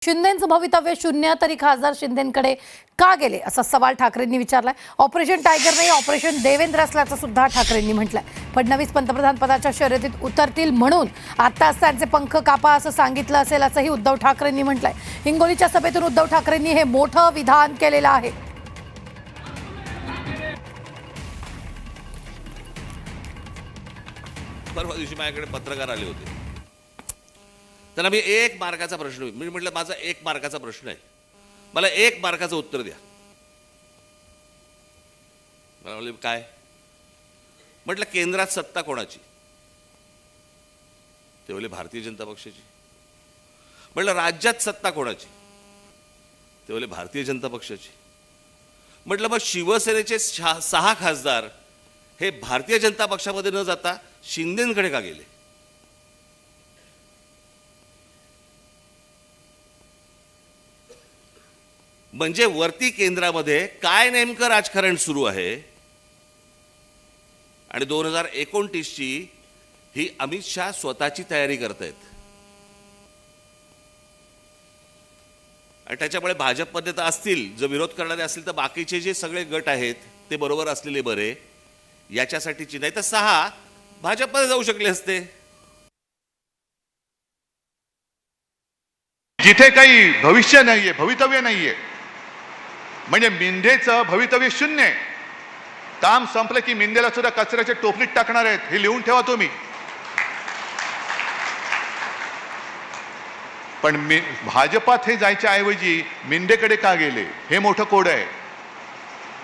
शिंदेंचं भवितव्य शून्य तरी खासदार शिंदेंकडे का गेले असा सवाल ठाकरेंनी विचारलाय। ऑपरेशन टायगर नाही, ऑपरेशन देवेंद्र असल्याचं सुद्धा ठाकरेंनी म्हटलंय। फडणवीस पंतप्रधान पदाच्या शर्यतीत उतरतील म्हणून आताच त्यांचे पंख कापा असं सांगितलं असेल असंही उद्धव ठाकरेंनी म्हटलंय। हिंगोलीच्या सभेतून उद्धव ठाकरेंनी हे मोठं विधान केलेलं आहे। परवा दिवशी माझ्याकडे पत्रकार आले होते, त्यांना मी 1 मार्काचा प्रश्न मी म्हटलं माझा 1 मार्काचा प्रश्न आहे, मला 1 मार्काचं उत्तर द्या। मला म्हणले काय? म्हटलं केंद्रात सत्ता कोणाची? ते बोलले भारतीय जनता पक्षाची। म्हटलं राज्यात सत्ता कोणाची? ते बोलले भारतीय जनता पक्षाची। म्हटलं मग शिवसेनेचे 6 खासदार हे भारतीय जनता पक्षामध्ये न जाता शिंदेंकडे का गेले? म्हणजे वरती केंद्रामध्ये काय नेमकं राजकारण सुरू आहे आणि 2029 ची ही अमित शाह स्वतःची तयारी करतायत आणि त्याच्यामुळे भाजपमध्ये तर असतील, जर विरोध करणारे असतील तर बाकीचे जे सगळे गट आहेत ते बरोबर असलेले बरे, याच्यासाठीची नाही तर 6 भाजपमध्ये जाऊ शकले असते। जिथे काही भविष्य नाहीये, भवितव्य नाहीये, म्हणजे मिंदेचं भवितव्य शून्य आहे। काम संपलं की मिंदेला सुद्धा कचऱ्याच्या टोपलीत टाकणार आहेत, हे लिहून ठेवा तुम्ही। पण भाजपात हे जायच्या ऐवजी मिंदेकडे का गेले हे मोठं कोड आहे।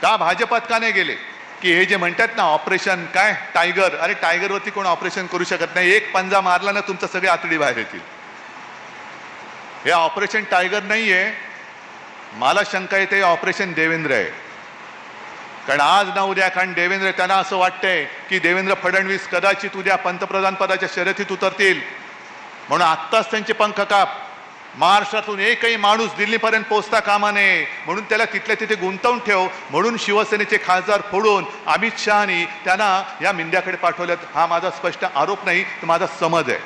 का भाजपात का नाही गेले? की हे जे म्हणतात ना ऑपरेशन काय टायगर, अरे टायगरवरती कोण ऑपरेशन करू शकत नाही। एक पंजा मारला ना तुमचं सगळे आतडी बाहेर येतील। हे ऑपरेशन टायगर नाहीये, मला शंका येते ऑपरेशन देवेंद्र आहे। कारण आज ना उद्या कारण देवेंद्र, त्यांना असं वाटतंय की देवेंद्र फडणवीस कदाचित उद्या पंतप्रधान पदाच्या शर्यतीत उतरतील, म्हणून आत्ताच त्यांचे पंख काप। महाराष्ट्रातून एकही माणूस दिल्लीपर्यंत पोहोचता कामा नये म्हणून त्याला तिथल्या तिथे गुंतवून ठेव, म्हणून शिवसेनेचे खासदार फोडून अमित शहानी त्यांना या मिंद्याकडे पाठवल्यात। हा माझा स्पष्ट आरोप नाही, तर माझा समज आहे।